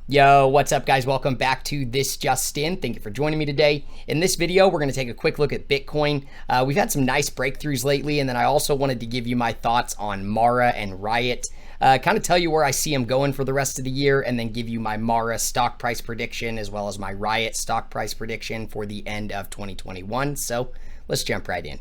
Yo, what's up guys? Welcome back to This Just In. Thank you for joining me today. In this video, we're going to take a quick look at Bitcoin. We've had some nice breakthroughs lately, and then I also wanted to give you my thoughts on Mara and Riot. Kind of tell you where I see them going for the rest of the year, and then give you my Mara stock price prediction as well as my Riot stock price prediction for the end of 2021. So let's jump right in.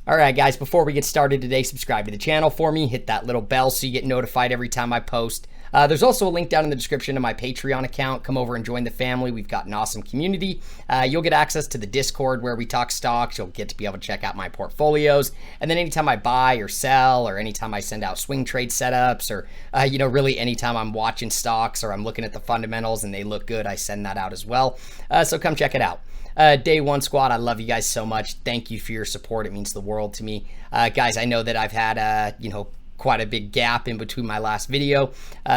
All right, guys, before we get started today, subscribe to the channel for me. Hit that little bell so you get notified every time I post. There's also a link down in the description to my Patreon account. Come over and join the family. We've got an awesome community. You'll get access to the Discord where we talk stocks. You'll get to be able to check out my portfolios. And then anytime I buy or sell, or anytime I send out swing trade setups, or, really anytime I'm watching stocks or I'm looking at the fundamentals and they look good, I send that out as well. So come check it out. Day One Squad, I love you guys so much. Thank you for your support. It means the world to me. Guys, I know that I've had, quite a big gap in between my last video.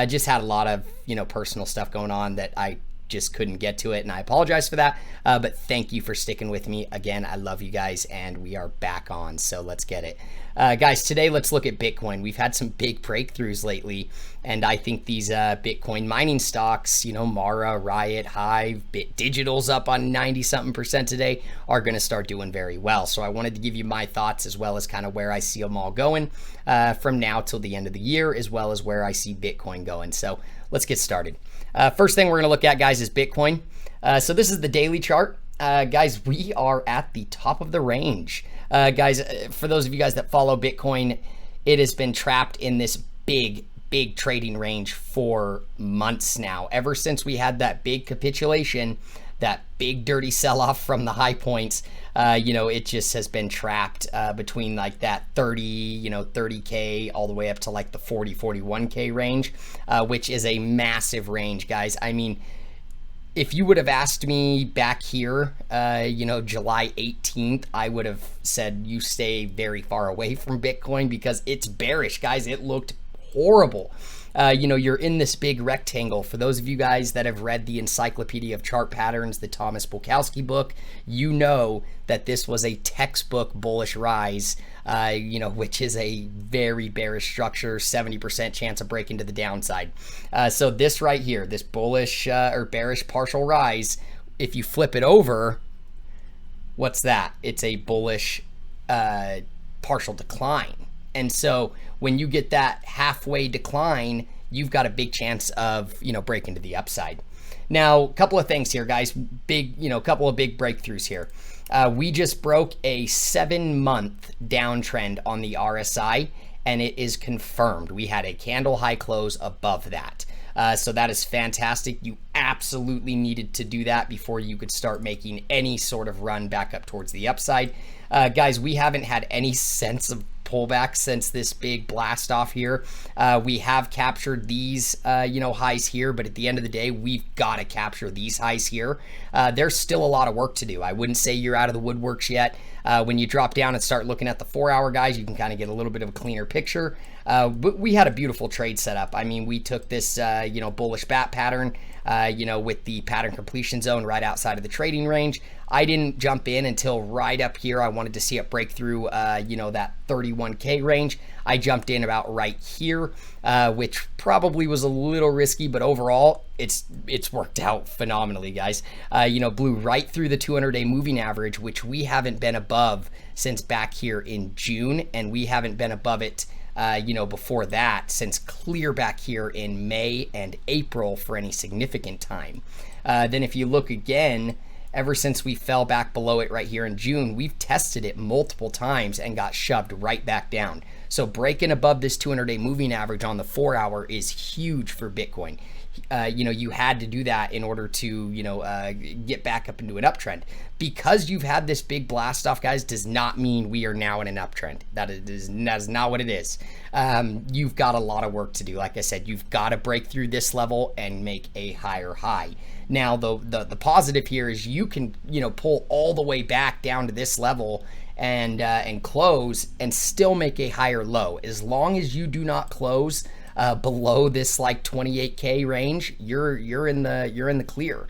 Just had a lot of, personal stuff going on that I just couldn't get to it, and I apologize for that. But thank you for sticking with me. Again, I love you guys, and we are back on, so let's get it. Guys, today let's look at Bitcoin. We've had some big breakthroughs lately, and I think these Bitcoin mining stocks, Mara, Riot, Hive, Digital's up on 90-something% today, are going to start doing very well. So I wanted to give you my thoughts as well as kind of where I see them all going from now till the end of the year, as well as where I see Bitcoin going. So let's get started. First thing we're going to look at, guys, is Bitcoin. So this is the daily chart. Guys, we are at the top of the range. Guys, for those of you guys that follow Bitcoin, it has been trapped in this big trading range for months now. Ever since we had that big capitulation, that big dirty sell-off from the high points, it just has been trapped between like that 30K all the way up to like the 41K range, which is a massive range, guys. I mean, if you would have asked me back here, July 18th, I would have said you stay very far away from Bitcoin because it's bearish, guys. It looked horrible. You're in this big rectangle. For those of you guys that have read the Encyclopedia of Chart Patterns, the Thomas Bukowski book, you know that this was a textbook bullish rise, which is a very bearish structure, 70% chance of breaking to the downside. So this right here, this bullish or bearish partial rise, if you flip it over, what's that? It's a bullish partial decline. And so when you get that halfway decline, you've got a big chance of, breaking to the upside. Now, a couple of things here, guys. Couple of big breakthroughs here. We just broke a 7-month downtrend on the RSI, and it is confirmed. We had a candle high close above that. So that is fantastic. You absolutely needed to do that before you could start making any sort of run back up towards the upside. Guys, we haven't had any sense of pullback since this big blast off here. We have captured these, highs here, but at the end of the day, we've got to capture these highs here. There's still a lot of work to do. I wouldn't say you're out of the woodworks yet. When you drop down and start looking at the 4-hour guys, you can kind of get a little bit of a cleaner picture. But we had a beautiful trade setup. I mean, we took this, bullish bat pattern, with the pattern completion zone right outside of the trading range. I didn't jump in until right up here. I wanted to see it break through, that 31K range. I jumped in about right here, which probably was a little risky, but overall, it's worked out phenomenally, guys. Blew right through the 200-day moving average, which we haven't been above since back here in June, and we haven't been above it before that since clear back here in May and April for any significant time. Then if you look again, ever since we fell back below it right here in June, we've tested it multiple times and got shoved right back down. So breaking above this 200-day moving average on the 4-hour is huge for Bitcoin. You had to do that in order to, get back up into an uptrend. Because you've had this big blast off, guys, does not mean we are now in an uptrend. That is not what it is. You've got a lot of work to do. Like I said, you've got to break through this level and make a higher high. Now, the positive here is you can, pull all the way back down to this level and close and still make a higher low. As long as you do not close below this like 28K range, you're in the clear.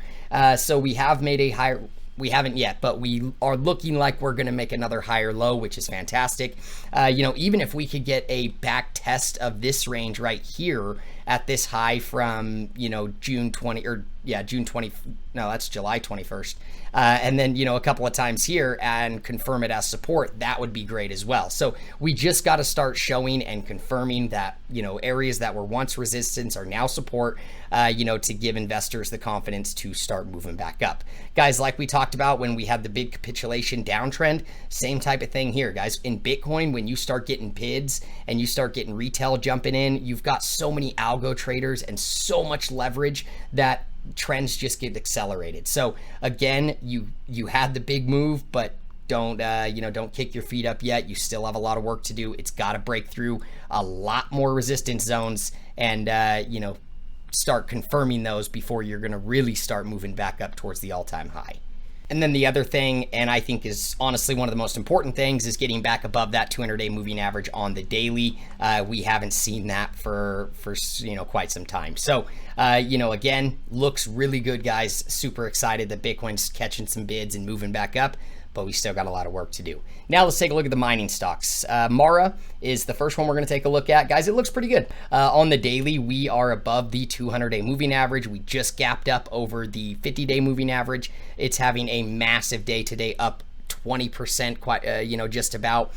So we have made a higher We haven't yet, but we are looking like we're going to make another higher low, which is fantastic. Even if we could get a back test of this range right here at this high from, June 20 or June 20. No, that's July 21st. And then, a couple of times here and confirm it as support, that would be great as well. So we just got to start showing and confirming that, areas that were once resistance are now support, to give investors the confidence to start moving back up. Guys, like we talked about when we had the big capitulation downtrend, same type of thing here, guys. In Bitcoin, when you start getting PIDs and you start getting retail jumping in, you've got so many algo traders and so much leverage that trends just get accelerated. So again, you had the big move, but don't kick your feet up yet. You still have a lot of work to do. It's got to break through a lot more resistance zones and start confirming those before you're going to really start moving back up towards the all-time high. And then the other thing, and I think is honestly one of the most important things, is getting back above that 200-day moving average on the daily. We haven't seen that for quite some time. So, again, looks really good, guys. Super excited that Bitcoin's catching some bids and moving back up, but we still got a lot of work to do. Now let's take a look at the mining stocks. Mara is the first one we're going to take a look at. Guys, it looks pretty good. On the daily, we are above the 200-day moving average. We just gapped up over the 50-day moving average. It's having a massive day today, up 20%, quite just about,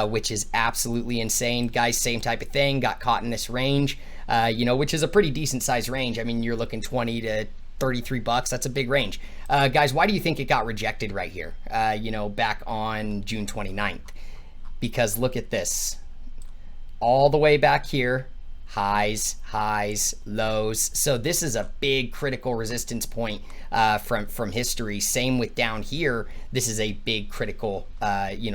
which is absolutely insane. Guys, same type of thing, got caught in this range, which is a pretty decent size range. I mean, you're looking 20 to 33 bucks. That's a big range. Guys, why do you think it got rejected right here, back on June 29th? Because look at this. All the way back here, highs, lows. So this is a big critical resistance point from history. Same with down here. This is a big critical,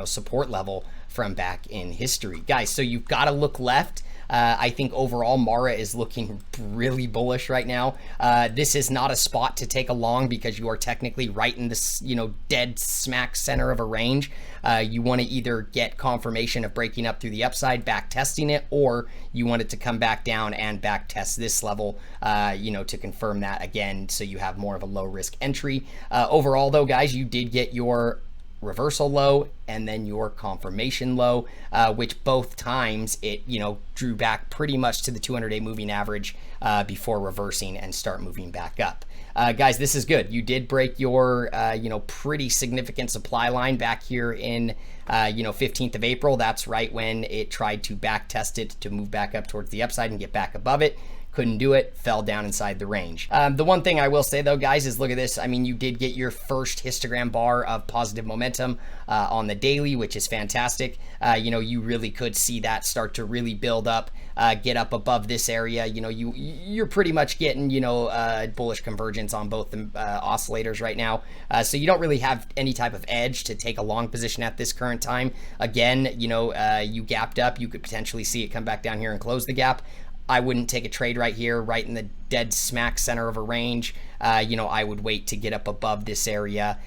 support level from back in history. Guys, so you've got to look left. I think overall Mara is looking really bullish right now. This is not a spot to take a long because you are technically right in this, dead smack center of a range. You want to either get confirmation of breaking up through the upside, back testing it, or you want it to come back down and back test this level, to confirm that again, so you have more of a low risk entry. Overall though, guys, you did get your reversal low and then your confirmation low, which both times it drew back pretty much to the 200-day moving average before reversing and start moving back up. Guys, this is good. You did break your pretty significant supply line back here in 15th of April. That's right when it tried to back test it to move back up towards the upside and get back above it. Couldn't do it, fell down inside the range. The one thing I will say though, guys, is look at this. I mean, you did get your first histogram bar of positive momentum on the daily, which is fantastic. You really could see that start to really build up, get up above this area. You're pretty much getting, bullish convergence on both the oscillators right now. So you don't really have any type of edge to take a long position at this current time. Again, you gapped up. You could potentially see it come back down here and close the gap. I wouldn't take a trade right here, right in the dead smack center of a range. I would wait to get up above this area,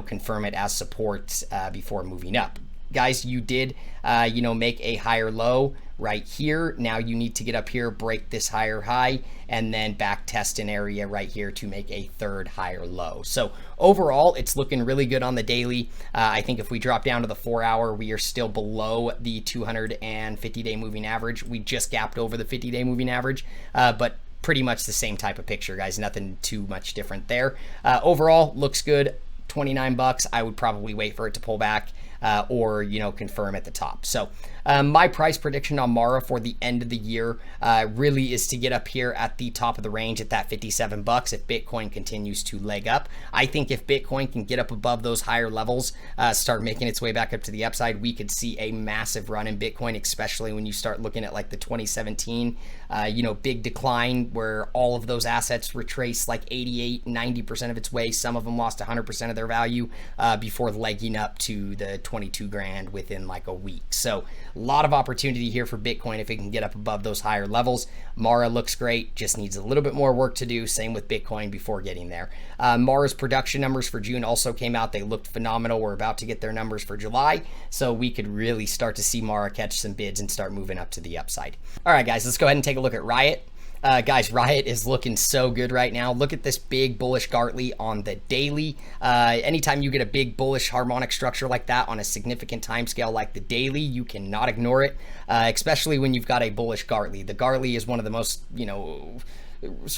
confirm it as support before moving up. Guys, you did, make a higher low right here. Now you need to get up here, break this higher high, and then back test an area right here to make a third higher low. So overall, it's looking really good on the daily. I think if we drop down to the 4-hour, we are still below the 250-day moving average. We just gapped over the 50-day moving average, but pretty much the same type of picture, guys. Nothing too much different there. Overall, looks good. 29 bucks. I would probably wait for it to pull back or confirm at the top. So my price prediction on Mara for the end of the year really is to get up here at the top of the range at that 57 bucks if Bitcoin continues to leg up. I think if Bitcoin can get up above those higher levels, start making its way back up to the upside, we could see a massive run in Bitcoin, especially when you start looking at like the 2017 big decline where all of those assets retraced like 88-90% of its way. Some of them lost 100% of their value before legging up to the 22 grand within like a week. So a lot of opportunity here for Bitcoin if it can get up above those higher levels. Mara looks great, just needs a little bit more work to do. Same with Bitcoin before getting there. Mara's production numbers for June also came out. They looked phenomenal. We're about to get their numbers for July, so we could really start to see Mara catch some bids and start moving up to the upside. All right, guys, let's go ahead and take a look at Riot. Guys, Riot is looking so good right now. Look at this big bullish Gartley on the daily. Anytime you get a big bullish harmonic structure like that on a significant time scale like the daily, you cannot ignore it, especially when you've got a bullish Gartley. The Gartley is one of the most,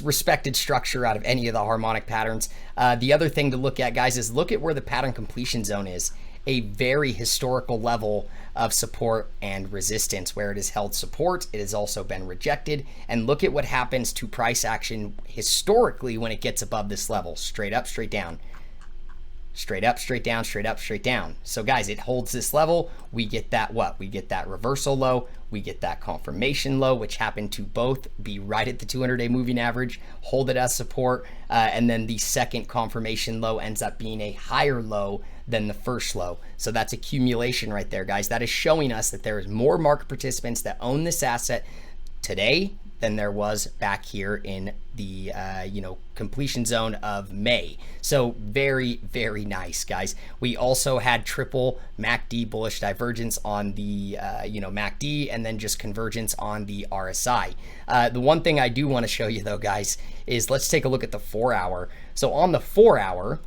respected structure out of any of the harmonic patterns. The other thing to look at, guys, is look at where the pattern completion zone is. A very historical level of support and resistance. Where it has held support, it has also been rejected. And look at what happens to price action historically when it gets above this level. Straight up, straight down. Straight up, straight down, straight up, straight down. So guys, it holds this level. We get that what? We get that reversal low. We get that confirmation low, which happened to both be right at the 200-day moving average, hold it as support, and then the second confirmation low ends up being a higher low than the first low. So that's accumulation right there, guys. That is showing us that there is more market participants that own this asset today than there was back here in the completion zone of May. So very, very nice, guys. We also had triple MACD bullish divergence on the MACD, and then just convergence on the RSI. The one thing I do want to show you though, guys, is let's take a look at the 4 hour. So on the 4 hour,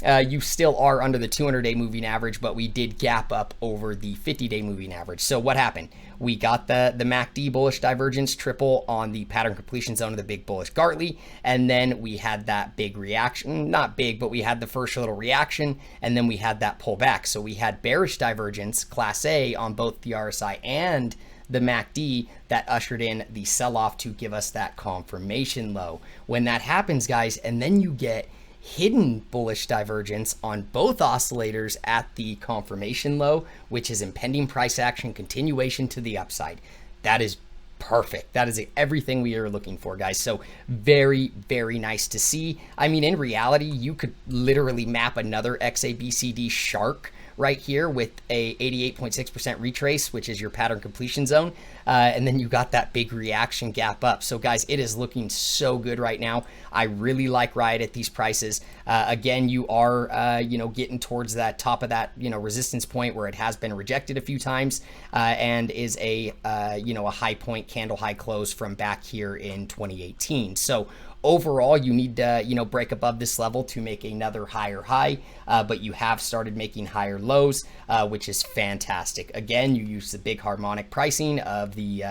you still are under the 200-day moving average, but we did gap up over the 50-day moving average. So what happened? We got the MACD bullish divergence triple on the pattern completion zone of the big bullish Gartley, and then we had that big reaction, not big, but we had the first little reaction, and then we had that pullback. So we had bearish divergence, class A, on both the RSI and the MACD that ushered in the sell-off to give us that confirmation low. When that happens, guys, and then you get hidden bullish divergence on both oscillators at the confirmation low, which is impending price action continuation to the upside. That is perfect. That is everything we are looking for, guys. So very, very nice to see. I mean, in reality, you could literally map another XABCD shark right here with a 88.6% retrace, which is your pattern completion zone. And then you got that big reaction gap up. So guys, it is looking so good right now. I really like Riot at these prices. Again, you are, getting towards that top of that, resistance point where it has been rejected a few times, and is a high point candle high close from back here in 2018. So overall, you need to, break above this level to make another higher high, but you have started making higher lows, which is fantastic. Again, you use the big harmonic pricing of the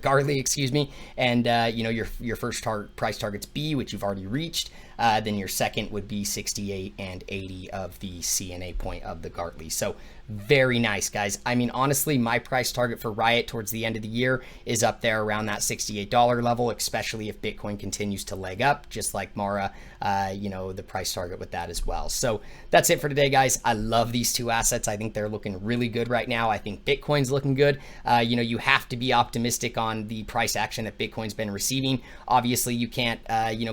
Gartley, excuse me, and your first price target's B, which you've already reached. Then your second would be 68 and 80 of the CNA point of the Gartley. So very nice, guys. I mean, honestly, my price target for Riot towards the end of the year is up there around that $68 level, especially if Bitcoin continues to leg up, just like Mara, the price target with that as well. So that's it for today, guys. I love these two assets. I think they're looking really good right now. I think Bitcoin's looking good. You have to be optimistic on the price action that Bitcoin's been receiving. Obviously, you can't,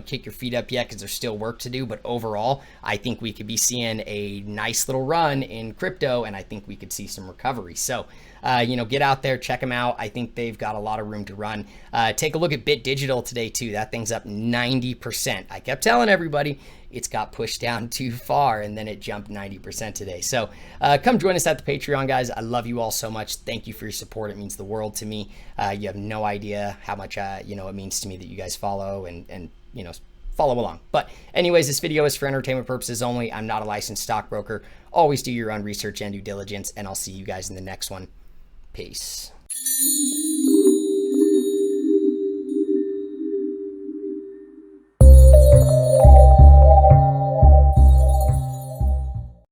kick your feet up yet because there's still work to do. But overall, I think we could be seeing a nice little run in crypto, and I think we could see some recovery. So, get out there, check them out. I think they've got a lot of room to run. Take a look at Bit Digital today too. That thing's up 90%. I kept telling everybody it's got pushed down too far, and then it jumped 90% today. So come join us at the Patreon, guys. I love you all so much. Thank you for your support. It means the world to me. You have no idea how much it means to me that you guys follow and follow along. But anyways, this video is for entertainment purposes only. I'm not a licensed stockbroker. Always do your own research and due diligence, and I'll see you guys in the next one. Peace.